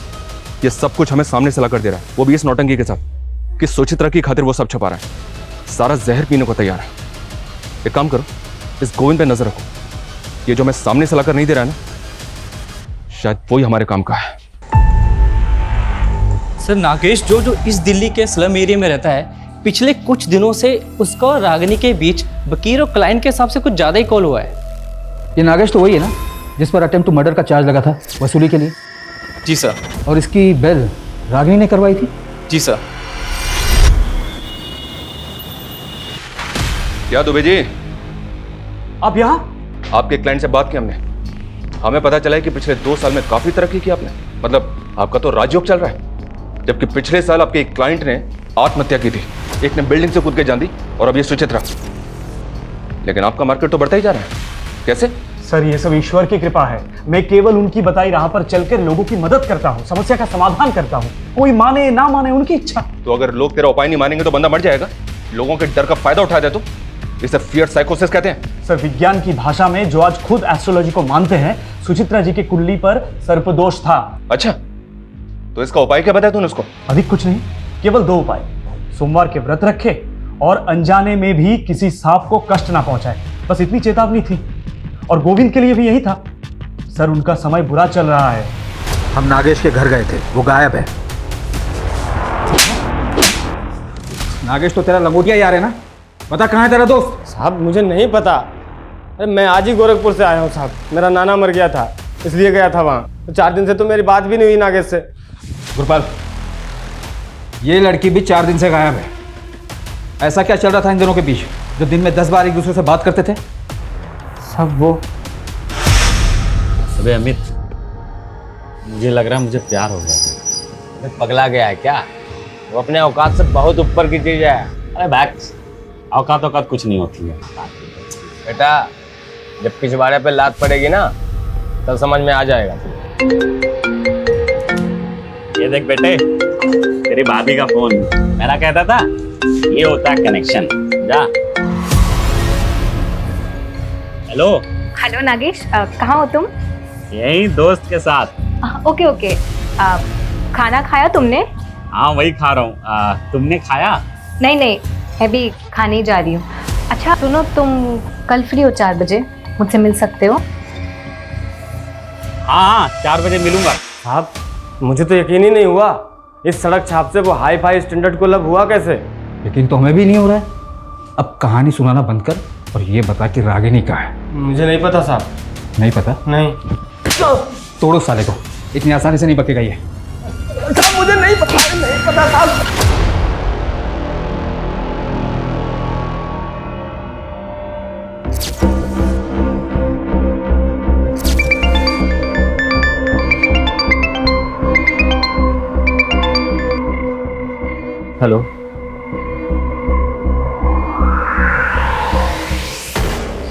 Speaker 19: ये सब कुछ हमें सामने से ला कर दे रहा है, वो भी इस नौटंकी के साथ कि सुचित्रा की खातिर वो सब छुपा रहा है। सारा जहर पीने को तैयार है। एक काम करो, इस गोविंद पे नजर रखो। ये जो मैं सामने से लाकर नहीं दे रहा है ना, शायद वही हमारे काम का है।
Speaker 21: सर नागेश जो इस दिल्ली के स्लम एरिया में रहता है, पिछले कुछ दिनों से उसका और रागिनी के बीच वकील और क्लाइंट के हिसाब से कुछ ज़्यादा ही कॉल हुआ है।
Speaker 1: ये नागेश तो वही है ना जिस पर अटेम्प्ट टू मर्डर का चार्ज लगा था वसूली के लिए?
Speaker 21: जी सर।
Speaker 1: और इसकी बेल रागिनी ने करवाई थी?
Speaker 21: जी सर।
Speaker 19: क्या दुबे जी,
Speaker 10: आप यहाँ?
Speaker 19: आपके क्लाइंट से बात की हमने। हमें पता चला है कि पिछले 2 साल में काफी तरक्की की आपने। मतलब आपका तो राजयोग चल रहा है, जबकि पिछले साल आपके एक क्लाइंट ने आत्महत्या की थी। एक ने बिल्डिंग से कूद के जान दी और अब ये सुचित्रा। लेकिन आपका मार्केट तो बढ़ता ही जा रहा है। कैसे?
Speaker 10: सर ये सब ईश्वर की कृपा है। मैं केवल उनकी बताई राह पर चलकर लोगों की मदद करता हूँ, समस्या का समाधान करता हूँ। कोई माने ना माने उनकी इच्छा।
Speaker 19: तो अगर लोग तेरा उपाय नहीं मानेंगे तो बंदा मर जाएगा। लोगों के डर का फायदा उठा दे तो इसे फियर साइकोसिस कहते हैं।
Speaker 10: सर विज्ञान की भाषा में जो आज खुद एस्ट्रोलॉजी को मानते हैं, सुचित्रा जी की कुंडली पर सर्पदोष था।
Speaker 19: अच्छा, तो इसका उपाय क्या बताया तूने उसको?
Speaker 10: अधिक कुछ नहीं, केवल 2 उपाय। सोमवार के व्रत रखे और अनजाने में भी किसी सांप को कष्ट ना पहुंचाए, बस इतनी चेतावनी थी। और गोविंद के लिए भी यही था। सर उनका समय बुरा चल रहा है।
Speaker 1: हम नागेश के घर गए थे, वो गायब है। नागेश तो तेरा लंगोटिया यार है ना? बता कहाँ है तेरा दोस्त?
Speaker 12: साहब मुझे नहीं पता। अरे मैं आज ही गोरखपुर से आया हूँ साहब। मेरा नाना मर गया था, इसलिए गया था वहाँ। तो 4 दिन से तो मेरी बात भी नहीं हुई नागेश से।
Speaker 1: गुरपाल, ये लड़की भी 4 दिन से गायब है। ऐसा क्या चल रहा था इन दोनों के बीच जो दिन में 10 बार एक दूसरे से बात करते थे?
Speaker 11: सब वो। अबे अमित, मुझे लग रहा है मुझे प्यार हो गया।
Speaker 12: पगला गया है क्या? वो अपने औकात से बहुत ऊपर की चीज है।
Speaker 11: अरे बैक्स, औकात कुछ नहीं होती है
Speaker 12: बेटा। जब पिछवाड़े पे लात पड़ेगी ना तब समझ में आ जाएगा।
Speaker 11: ये देख बेटे, तेरी भाभी का फोन। मेरा कहता था ये होता है कनेक्शन। जा। हेलो।
Speaker 17: हेलो नागेश, कहाँ हो तुम?
Speaker 11: यही दोस्त के साथ।
Speaker 17: Okay okay. खाना खाया तुमने?
Speaker 11: हाँ वही खा रहा हूँ। तुमने खाया?
Speaker 17: नहीं नहीं, मैं भी खाने ही जा रही हूँ। अच्छा सुनो, तुम कल फ्री हो 4 बजे? मुझसे मिल सकते हो?
Speaker 11: हाँ 4 बजे मिलूंगा।
Speaker 12: साहब मुझे तो यकीन ही नहीं हुआ, इस सड़क छाप से वो हाई फाई स्टैंडर्ड को लब हुआ कैसे?
Speaker 1: यकीन तो हमें भी नहीं हो रहा है। अब कहानी सुनाना बंद कर और ये बता कि रागिनी कहाँ है?
Speaker 12: मुझे नहीं पता साहब।
Speaker 1: नहीं पता?
Speaker 12: नहीं।
Speaker 1: तोड़ो साले को, इतनी आसानी से नहीं बकेगा ये।
Speaker 12: साहब मुझे नहीं पता साहब।
Speaker 6: हेलो।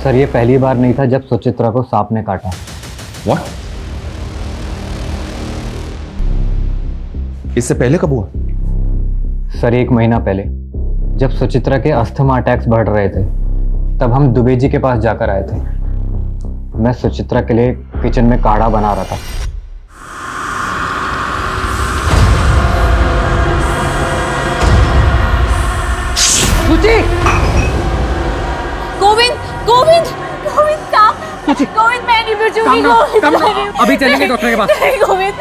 Speaker 6: सर ये पहली बार नहीं था जब सुचित्रा को सांप ने काटा।
Speaker 19: What? इससे पहले कब हुआ?
Speaker 6: सर 1 महीना पहले जब सुचित्रा के अस्थमा अटैक्स बढ़ रहे थे तब हम दुबे जी के पास जाकर आए थे। मैं सुचित्रा के लिए किचन में काढ़ा बना रहा था।
Speaker 8: सुचि!
Speaker 2: गोविंद गोविंद गोविंद का गोविंद मैं नहीं बचूंगी। गोविंद
Speaker 8: अभी चलेंगे डॉक्टर के पास।
Speaker 2: नहीं गोविंद।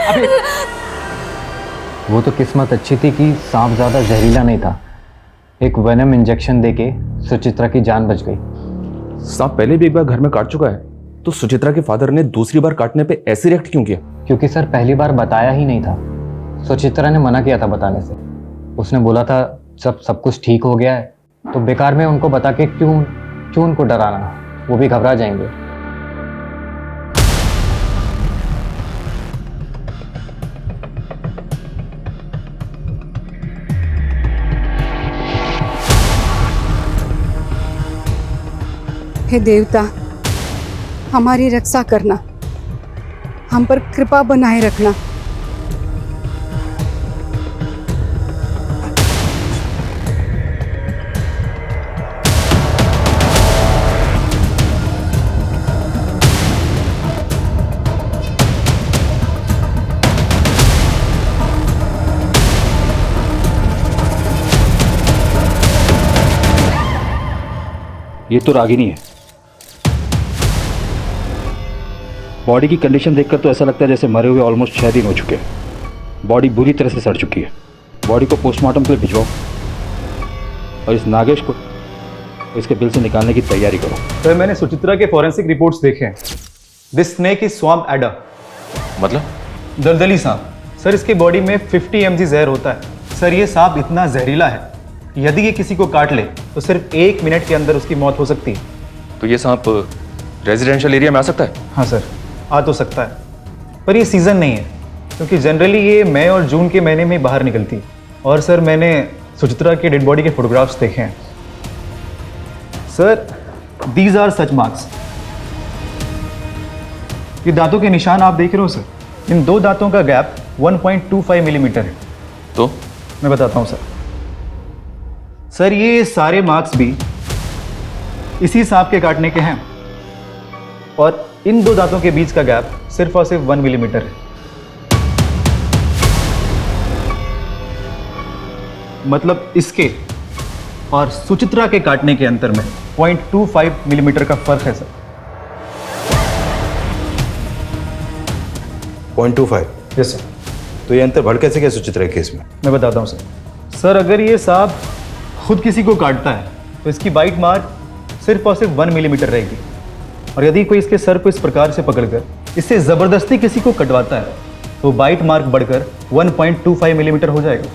Speaker 6: वो तो किस्मत अच्छी थी कि सांप ज्यादा जहरीला नहीं था। एक वेनम इंजेक्शन देके सुचित्रा की जान बच गई।
Speaker 19: सांप पहले भी एक बार घर में काट चुका है, तो सुचित्रा के फादर ने दूसरी बार काटने पे ऐसे रिएक्ट क्यों किया?
Speaker 6: क्योंकि सर पहली बार बताया ही नहीं था। सुचित्रा ने मना किया था बताने से। उसने बोला था जब सब कुछ ठीक हो गया है तो बेकार में उनको बता के क्यों उनको डराना, वो भी घबरा जाएंगे।
Speaker 4: हे देवता, हमारी रक्षा करना, हम पर कृपा बनाए रखना।
Speaker 1: ये तो रागिनी है। बॉडी की कंडीशन देखकर तो ऐसा लगता है जैसे मरे हुए ऑलमोस्ट 6 दिन हो चुके हैं। बॉडी बुरी तरह से सड़ चुकी है। बॉडी को पोस्टमार्टम के लिए भिजवाओ और इस नागेश को इसके बिल से निकालने की तैयारी करो।
Speaker 10: सर मैंने सुचित्रा के फॉरेंसिक रिपोर्ट्स देखे हैं। This snake is swamp adder,
Speaker 19: मतलब
Speaker 10: दलदली सांप। सर इसके बॉडी में 50 mg जहर होता है। सर ये सांप इतना जहरीला है, यदि ये किसी को काट ले तो सिर्फ 1 मिनट के अंदर उसकी मौत हो सकती है।
Speaker 19: तो ये सांप रेजिडेंशियल एरिया में आ सकता है?
Speaker 10: हाँ सर, आ तो सकता है, पर ये सीज़न नहीं है, क्योंकि जनरली ये मई और जून के महीने में बाहर निकलती है। और सर मैंने सुचित्रा के डेड बॉडी के फोटोग्राफ्स देखे हैं। Sir these are such marks. ये दांतों के निशान आप देख रहे हो सर, इन 2 दांतों का गैप 1.25 मिलीमीटर है।
Speaker 19: तो
Speaker 10: मैं बताता हूँ सर ये सारे मार्क्स भी इसी सांप के काटने के हैं, और इन 2 दांतों के बीच का गैप सिर्फ और सिर्फ 1 मिलीमीटर है। मतलब इसके और सुचित्रा के काटने के अंतर में 0.25 मिलीमीटर का फर्क है सर।
Speaker 18: 0.25?
Speaker 10: Yes sir.
Speaker 18: तो ये अंतर बढ़ कैसे गया सुचित्रा के केस में?
Speaker 10: मैं बताता हूँ सर। सर अगर ये सांप खुद किसी को काटता है तो इसकी बाइट मार्क सिर्फ और सिर्फ 1 मिलीमीटर रहेगी, और यदि कोई इसके सर को इस प्रकार से पकड़कर इससे ज़बरदस्ती किसी को कटवाता है तो बाइट मार्क बढ़कर 1.25 मिलीमीटर हो जाएगा।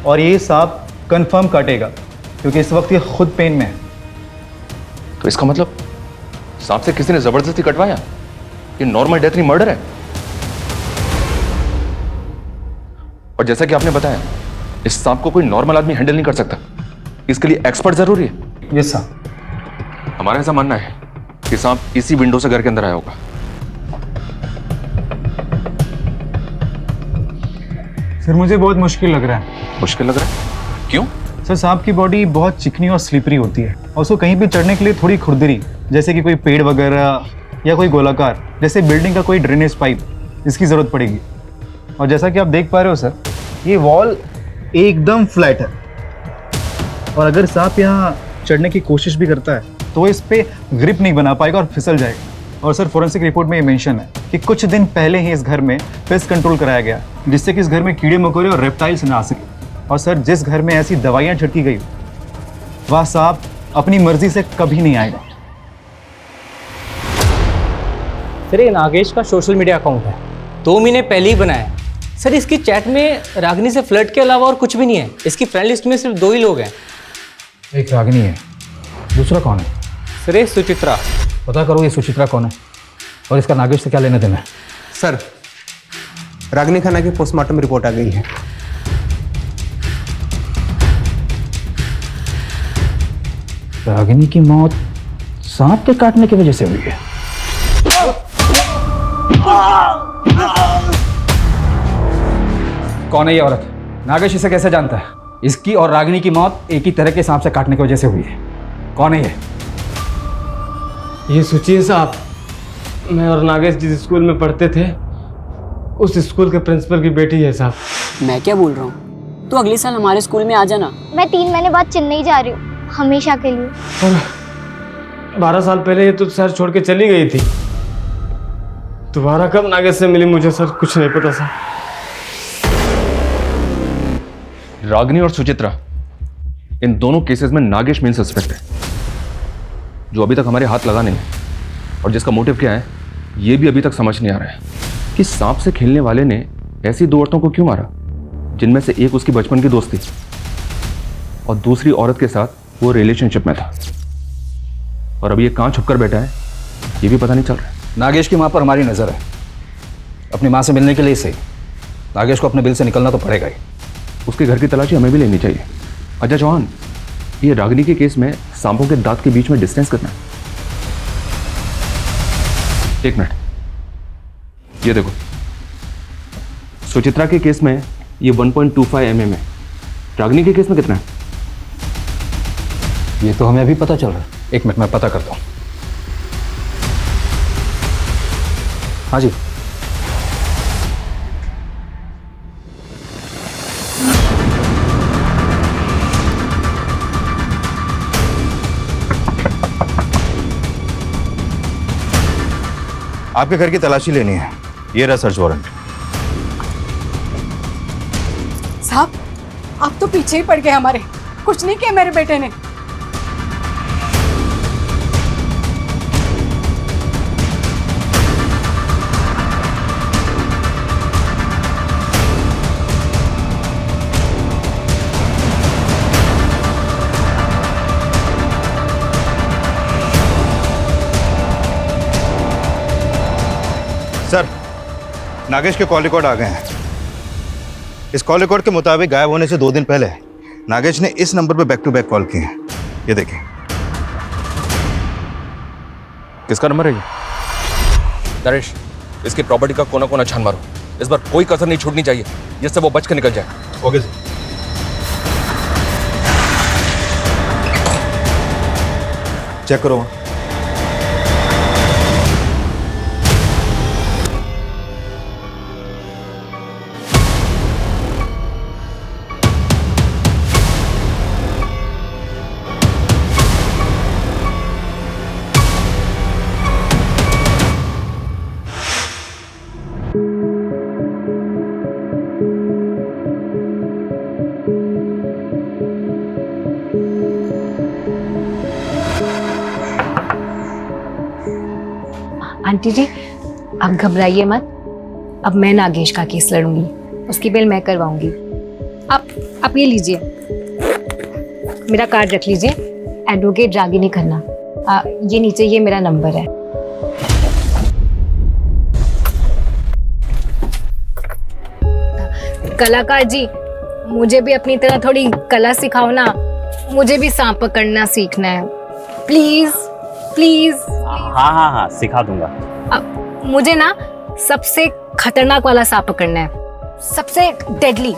Speaker 10: और ये सांप कंफर्म काटेगा, क्योंकि इस वक्त ये खुद पेन में है।
Speaker 19: तो इसका मतलब सांप से किसी ने जबरदस्ती कटवाया? ये नॉर्मल डेथ नहीं, मर्डर है। और जैसा कि आपने बताया, इस सांप को कोई नॉर्मल आदमी हैंडल नहीं कर सकता, इसके लिए एक्सपर्ट जरूरी है।
Speaker 10: Yes sir.
Speaker 19: हमारा ऐसा मानना है कि सांप इसी विंडो से घर के अंदर आया होगा।
Speaker 10: सर मुझे बहुत मुश्किल लग रहा है।
Speaker 19: मुश्किल लग रहा है? क्यों?
Speaker 10: सर सांप की बॉडी बहुत चिकनी और स्लिपरी होती है, और उसको कहीं भी चढ़ने के लिए थोड़ी खुरदरी, जैसे कि कोई पेड़ वगैरह या कोई गोलाकार जैसे बिल्डिंग का कोई ड्रेनेज पाइप, इसकी ज़रूरत पड़ेगी। और जैसा कि आप देख पा रहे हो सर, ये वॉल एकदम फ्लैट है, और अगर सांप यहाँ चढ़ने की कोशिश भी करता है तो वो इस पे ग्रिप नहीं बना पाएगा और फिसल जाएगा। और सर फॉरेंसिक रिपोर्ट में ये मेंशन है कि कुछ दिन पहले ही इस घर में पेस्ट कंट्रोल कराया गया, जिससे कि इस घर में कीड़े मकोड़े और रेप्टाइल्स ना आ सके। और सर जिस घर में ऐसी दवाइयाँ छिड़की गई वह सांप अपनी मर्जी से कभी नहीं आएगा।
Speaker 21: सर ये नागेश का सोशल मीडिया अकाउंट है, 2 महीने पहले ही बनाया। सर इसकी चैट में रागिनी से फ्लर्ट के अलावा और कुछ भी नहीं है। इसकी फ्रेंड लिस्ट में सिर्फ 2 ही लोग हैं।
Speaker 1: एक रागिनी है, दूसरा कौन है?
Speaker 21: सर ये सुचित्रा।
Speaker 1: पता करो ये सुचित्रा कौन है और इसका नागेश से क्या लेना देना है।
Speaker 14: सर रागिनी खन्ना की पोस्टमार्टम रिपोर्ट आ गई है।
Speaker 1: रागिनी की मौत सांप के काटने की वजह से हुई है। कौन है ये औरत? नागेश इसे कैसे जानता है? इसकी और रागिनी की मौत एक ही तरह के सांप से काटने की वजह से हुई है। कौन है
Speaker 5: ये सोचिए साहब, मैं और नागेश जिस स्कूल में पढ़ते थे उस स्कूल के प्रिंसिपल की बेटी है साहब।
Speaker 22: मैं क्या बोल रहा हूँ, तो अगले साल हमारे स्कूल में आ जाना।
Speaker 13: मैं 3 महीने बाद चेन्नई जा रही हूँ, हमेशा के लिए।
Speaker 5: और 12 साल पहले ये तो शहर छोड़ के चली गई थी। दोबारा कब नागेश से मिली मुझे सर कुछ नहीं पता सर।
Speaker 19: रागिनी और सुचित्रा, इन दोनों केसेस में नागेश मेन सस्पेक्ट है, जो अभी तक हमारे हाथ लगा नहीं है। और जिसका मोटिव क्या है ये भी अभी तक समझ नहीं आ रहा है कि सांप से खेलने वाले ने ऐसी 2 औरतों को क्यों मारा, जिनमें से एक उसकी बचपन की दोस्त थी और दूसरी औरत के साथ वो रिलेशनशिप में था। और अभी ये कहाँ छुपकर बैठा है ये भी पता नहीं चल रहा है।
Speaker 1: नागेश की मां पर हमारी नजर है। अपनी मां से मिलने के लिए सही नागेश को अपने बिल से निकलना तो पड़ेगा ही।
Speaker 19: उसके घर की तलाशी हमें भी लेनी चाहिए। अजय चौहान, ये रागिनी के केस में सांपों के दांत के बीच में डिस्टेंस कितना है? 1 मिनट, ये देखो, सुचित्रा के केस में ये 1.25 mm है। रागिनी के केस में कितना है?
Speaker 1: ये तो हमें अभी पता चल रहा है। 1 मिनट में पता करता हूँ। हाँ जी,
Speaker 18: आपके घर की तलाशी लेनी है। ये रहा सर्च वारंट।
Speaker 4: साहब, आप तो पीछे ही पड़ गए हमारे। कुछ नहीं किया मेरे बेटे ने।
Speaker 18: सर, नागेश के कॉल रिकॉर्ड आ गए हैं। इस कॉल रिकॉर्ड के मुताबिक गायब होने से 2 दिन पहले नागेश ने इस नंबर पर बैक टू बैक कॉल किए हैं। ये देखिए।
Speaker 19: किसका नंबर है ये? नरेश, इसकी प्रॉपर्टी का कोना कोना छान मारो। इस बार कोई कसर नहीं छूटनी चाहिए, जिससे वो बच कर निकल जाए।
Speaker 18: Okay sir. चेक करो।
Speaker 17: आंटी जी, आप घबराइए मत। अब मैं नागेश का केस लड़ूंगी, उसकी बेल मैं करवाऊंगी। आप ये लीजिए, मेरा कार्ड रख लीजिए, एडवोकेट रागिनी खन्ना। ये नीचे ये मेरा नंबर है। कलाकार जी, मुझे भी अपनी तरह थोड़ी कला सिखाओ ना। मुझे भी सांप पकड़ना सीखना है, प्लीज प्लीज।
Speaker 11: हाँ हाँ हाँ, सिखा दूंगा।
Speaker 17: मुझे ना सबसे खतरनाक वाला सांप पकड़ना है, सबसे डेडली।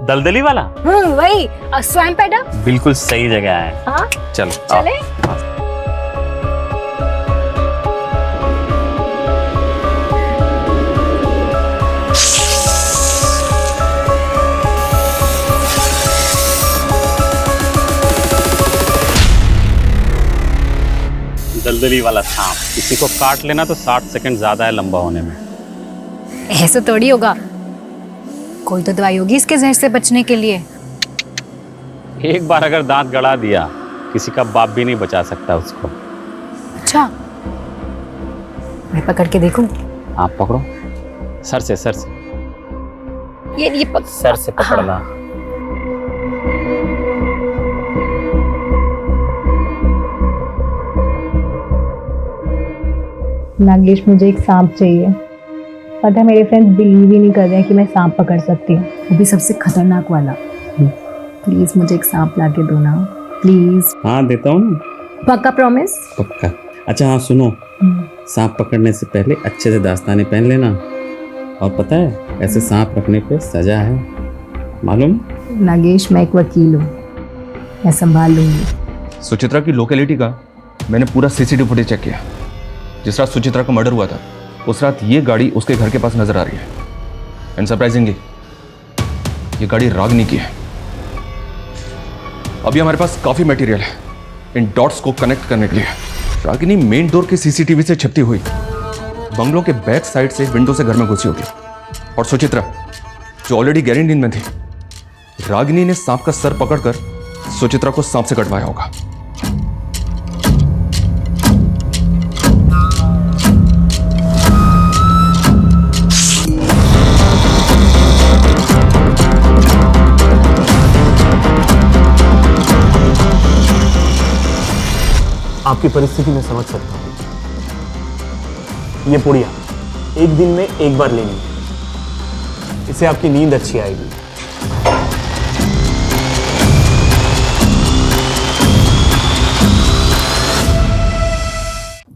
Speaker 11: दलदली वाला?
Speaker 17: वही, स्वैम्प एडा।
Speaker 11: बिल्कुल सही जगह है।
Speaker 17: हाँ
Speaker 11: चलो
Speaker 17: चले।
Speaker 11: दलदली वाला सांप किसी को काट लेना तो 60 सेकंड ज्यादा है लंबा होने में।
Speaker 17: ऐसे थोड़ी होगा, कोई तो दवाई होगी इसके जहर से बचने के लिए।
Speaker 11: एक बार अगर दांत गड़ा दिया, किसी का बाप भी नहीं बचा सकता उसको।
Speaker 17: अच्छा, मैं पकड़ के देखूं?
Speaker 11: आप पकड़ो, सर से सर से।
Speaker 17: ये
Speaker 11: सर से पकड़ना।
Speaker 17: हाँ।
Speaker 23: नागेश, मुझे एक सांप चाहिए। पता है मेरे फ्रेंड्स बिलीव ही नहीं कर रहे हैं कि मैं सांप पकड़ सकती हूँ, वो भी सबसे खतरनाक वाला। प्लीज मुझे एक सांप ला के दो ना।
Speaker 17: प्लीज।
Speaker 11: हाँ देता हूँ ना।
Speaker 17: पक्का प्रॉमिस?
Speaker 11: पक्का। अच्छा हाँ सुनो, सांप पकड़ने से पहले अच्छे से दास्ताने पहन लेना। और पता है ऐसे सांप रखने पे सजा है, मालूम?
Speaker 17: नागेश, मैं एक वकील हूँ, मैं संभाल लूंगी।
Speaker 19: सुचित्रा की लोकेलिटी का मैंने पूरा सीसीटीवी फुटेज चेक किया। जिस रात सुचित्रा का मर्डर हुआ था उस रात ये गाड़ी उसके घर के पास नजर आ रही है। एंड सरप्राइजिंगली ये गाड़ी रागनी की है। अभी हमारे पास काफी मटेरियल है इन डॉट्स को कनेक्ट करने के लिए। रागिनी मेन डोर के सीसीटीवी से छिपती हुई बंगलों के बैक साइड से विंडो से घर में घुसी होगी। और सुचित्रा जो ऑलरेडी गहरी नींद में थी, रागिनी ने सांप का सर पकड़कर सुचित्रा को सांप से कटवाया होगा।
Speaker 10: आपकी परिस्थिति में समझ सकता हूं। ये पुड़िया एक दिन में एक बार लेनी है, इससे आपकी नींद अच्छी आएगी।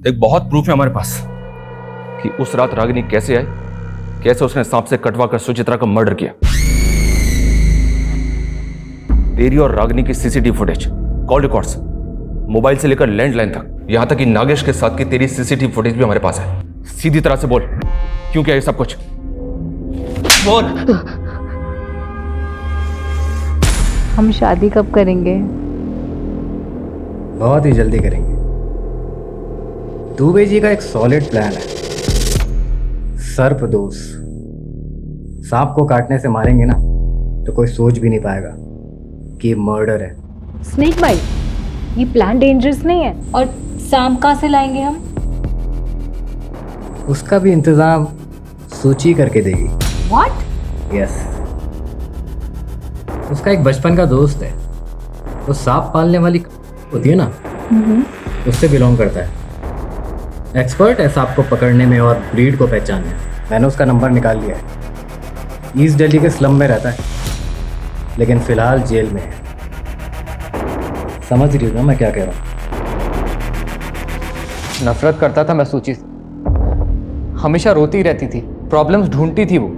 Speaker 19: एक बहुत प्रूफ है हमारे पास कि उस रात रागिनी कैसे आई, कैसे उसने सांप से कटवा कर सुचित्रा का मर्डर किया। तेरी और रागिनी की CCTV footage, call records, mobile से लेकर लैंडलाइन तक, यहां तक कि नागेश के साथ की तेरी सीसीटीवी फुटेज भी हमारे पास है। सीधी तरह से बोल, क्यों किया ये सब कुछ? बोल।
Speaker 23: हम शादी कब करेंगे?
Speaker 9: बहुत ही जल्दी करेंगे। दुबे जी का एक सॉलिड प्लान है। सर्पदोष, सांप को काटने से मारेंगे ना तो कोई सोच भी नहीं पाएगा कि ये मर्डर है।
Speaker 17: स्नेक बाइट, ये प्लान डेंजरस नहीं है। और सांप कहाँ से लाएंगे हम?
Speaker 9: उसका भी इंतजाम सूची करके देगी।
Speaker 17: व्हाट?
Speaker 9: यस, उसका एक बचपन का दोस्त है, वो सांप पालने वाली होती है ना, उससे बिलोंग करता है। एक्सपर्ट है सांप को पकड़ने में और ब्रीड को पहचानने में। मैंने उसका नंबर निकाल लिया है। ईस्ट दिल्ली के स्लम में रहता है, लेकिन फिलहाल जेल में है। समझ रही हो ना मैं क्या कह रहा हूँ?
Speaker 20: नफरत करता था मैं सूची से, हमेशा रोती रहती थी, प्रॉब्लम्स ढूंढती थी वो।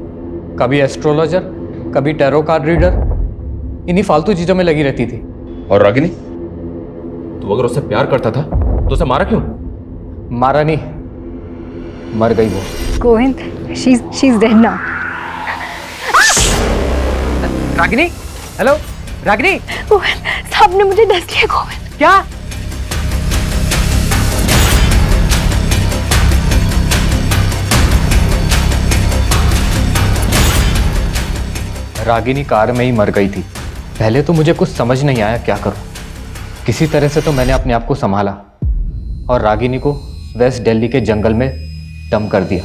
Speaker 20: कभी एस्ट्रोलॉजर, कभी टैरो कार्ड रीडर, इन्हीं फालतू चीजों में लगी रहती थी।
Speaker 19: और रागिनी, तू अगर उससे प्यार करता था तो उसे मारा क्यों?
Speaker 20: मारा नहीं, मर गई वो।
Speaker 17: Govind, she is dead now.
Speaker 9: Ragini, hello Ragini.
Speaker 17: Govind, सांप ने मुझे डस लिया। गोविंद,
Speaker 9: क्या?
Speaker 20: रागिनी कार में ही मर गई थी। पहले तो मुझे कुछ समझ नहीं आया क्या करूं। किसी तरह से तो मैंने अपने आप को संभाला और रागिनी को वेस्ट दिल्ली के जंगल में डंप कर दिया।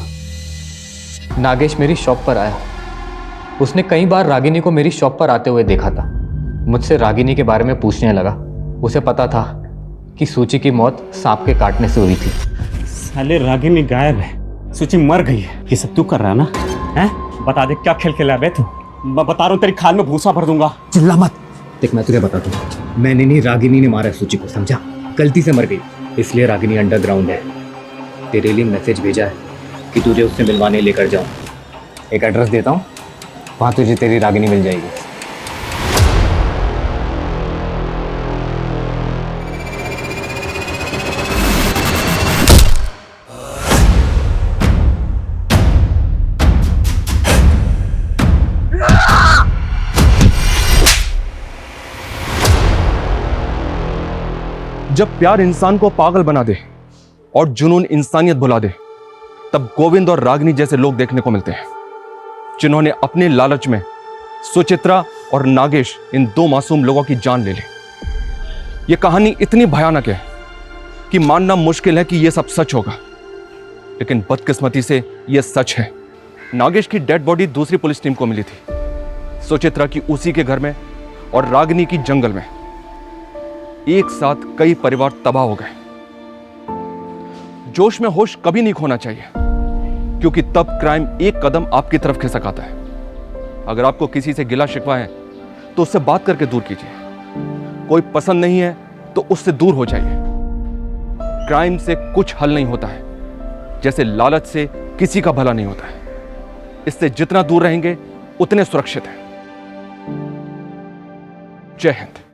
Speaker 20: नागेश मेरी शॉप पर आया। उसने कई बार रागिनी को मेरी शॉप पर आते हुए देखा था। मुझसे रागिनी के बारे में पूछने लगा। उसे पता था कि सूची की मौत सांप के काटने से हुई थी।
Speaker 11: साले रागिनी गायब है, सूची मर गई है। ये सब तू कर रहा है ना? हैं? बता दे क्या खेल खेला है तू? मैं बता रहा हूँ तेरी खाल में भूसा भर दूंगा।
Speaker 9: चिल्ला मत। देख मैं तुझे बताता हूँ, मैंने नहीं, रागिनी ने मारा सूची को, समझा? गलती से मर गई, इसलिए रागिनी अंडरग्राउंड है। तेरे लिए मैसेज भेजा है कि तुझे उससे मिलवाने लेकर जाऊँ। एक एड्रेस देता हूँ, वहाँ तुझे तेरी रागिनी मिल जाएगी।
Speaker 19: जब प्यार इंसान को पागल बना दे और जुनून इंसानियत भुला दे, तब गोविंद और रागिनी जैसे लोग देखने को मिलते हैं, जिन्होंने अपने लालच में सुचित्रा और नागेश, इन दो मासूम लोगों की जान ले ली। यह कहानी इतनी भयानक है कि मानना मुश्किल है कि यह सब सच होगा, लेकिन बदकिस्मती से यह सच है। नागेश की डेड बॉडी दूसरी पुलिस टीम को मिली थी, सुचित्रा की उसी के घर में और रागिनी की जंगल में। एक साथ कई परिवार तबाह हो गए। जोश में होश कभी नहीं खोना चाहिए, क्योंकि तब क्राइम एक कदम आपकी तरफ खिसक आता है। अगर आपको किसी से गिला शिकवा है तो उससे बात करके दूर कीजिए, कोई पसंद नहीं है तो उससे दूर हो जाइए। क्राइम से कुछ हल नहीं होता है, जैसे लालच से किसी का भला नहीं होता है। इससे जितना दूर रहेंगे उतने सुरक्षित हैं। जय हिंद।